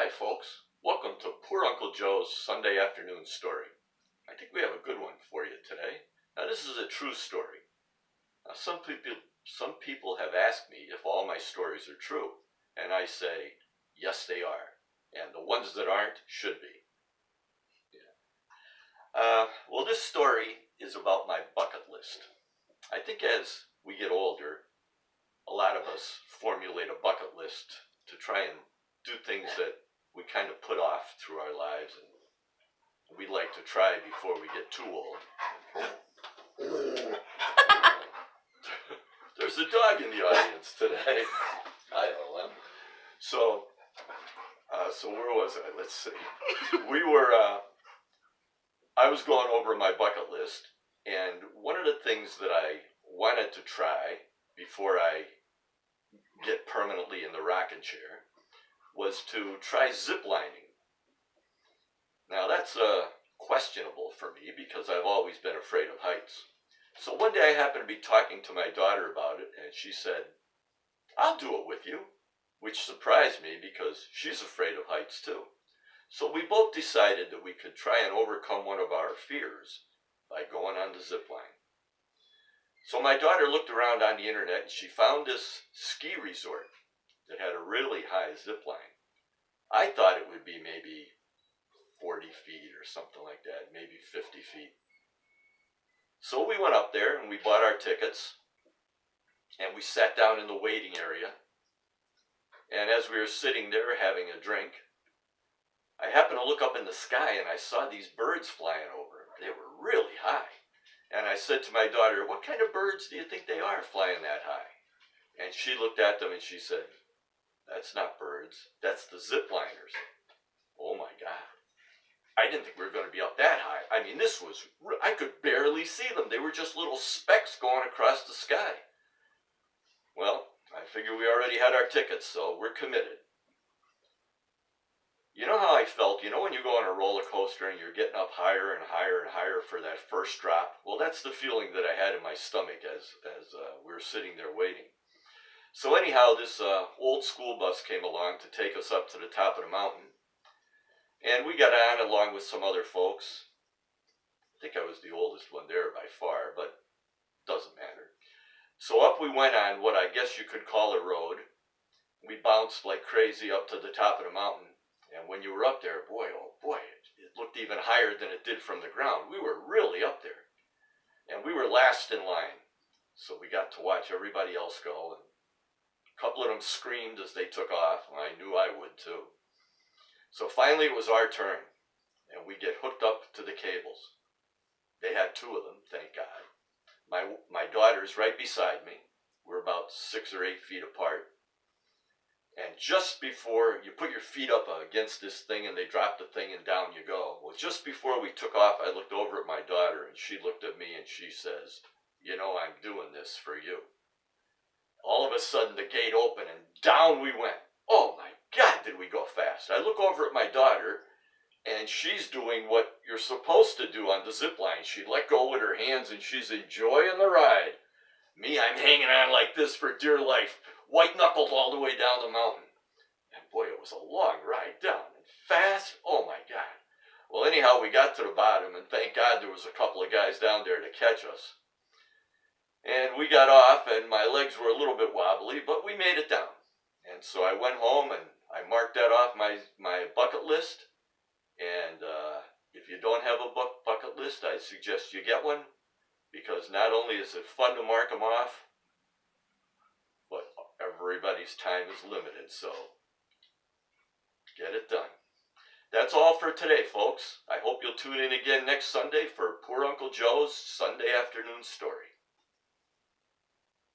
Hi folks, welcome to Poor Uncle Joe's Sunday afternoon story. I think we have a good one for you today. Now this is a true story. Now some people have asked me if all my stories are true, and I say, yes they are, and the ones that aren't should be. Well, this story is about my bucket list. I think as we get older, a lot of us formulate a bucket list to try and do things that we kind of put off through our lives and we'd like to try before we get too old. There's a dog in the audience today. Hi, Ellen. So where was I? Let's see. I was going over my bucket list, and one of the things that I wanted to try before I get permanently in the rocking chair was to try zip lining. Now that's questionable for me because I've always been afraid of heights. So one day I happened to be talking to my daughter about it, and she said, I'll do it with you, which surprised me because she's afraid of heights too. So we both decided that we could try and overcome one of our fears by going on the zip line. So my daughter looked around on the internet and she found this ski resort that had a really high zip line. I thought it would be maybe 40 feet or something like that, maybe 50 feet. So we went up there and we bought our tickets and we sat down in the waiting area. And as we were sitting there having a drink, I happened to look up in the sky and I saw these birds flying over. They were really high. And I said to my daughter, what kind of birds do you think they are flying that high? And she looked at them and she said, that's not birds, that's the zip liners. Oh my God. I didn't think we were going to be up that high. I mean, I could barely see them. They were just little specks going across the sky. Well, I figure we already had our tickets, so we're committed. You know how I felt, when you go on a roller coaster and you're getting up higher and higher and higher for that first drop? Well, that's the feeling that I had in my stomach as we were sitting there waiting. So anyhow, this old school bus came along to take us up to the top of the mountain. And we got on along with some other folks. I think I was the oldest one there by far, but doesn't matter. So up we went on what I guess you could call a road. We bounced like crazy up to the top of the mountain. And when you were up there, boy, oh boy, it looked even higher than it did from the ground. We were really up there. And we were last in line. So we got to watch everybody else go. And a couple of them screamed as they took off. And I knew I would too. So finally it was our turn. And we get hooked up to the cables. They had two of them, thank God. My daughter's right beside me. We're about 6 or 8 feet apart. And just before you put your feet up against this thing and they drop the thing and down you go. Well, just before we took off, I looked over at my daughter and she looked at me and she says, I'm doing this for you. All of a sudden the gate opened and down we went. Oh my God, did we go fast. I look over at my daughter and she's doing what you're supposed to do on the zip line. She let go with her hands and she's enjoying the ride. Me, I'm hanging on like this for dear life. White-knuckled all the way down the mountain. And boy, it was a long ride down. And fast, oh my God. Well, anyhow, we got to the bottom, and thank God there was a couple of guys down there to catch us. And we got off, and my legs were a little bit wobbly, but we made it down. And so I went home, and I marked that off my bucket list. And if you don't have a bucket list, I suggest you get one, because not only is it fun to mark them off, but everybody's time is limited, so get it done. That's all for today, folks. I hope you'll tune in again next Sunday for Poor Uncle Joe's Sunday afternoon story.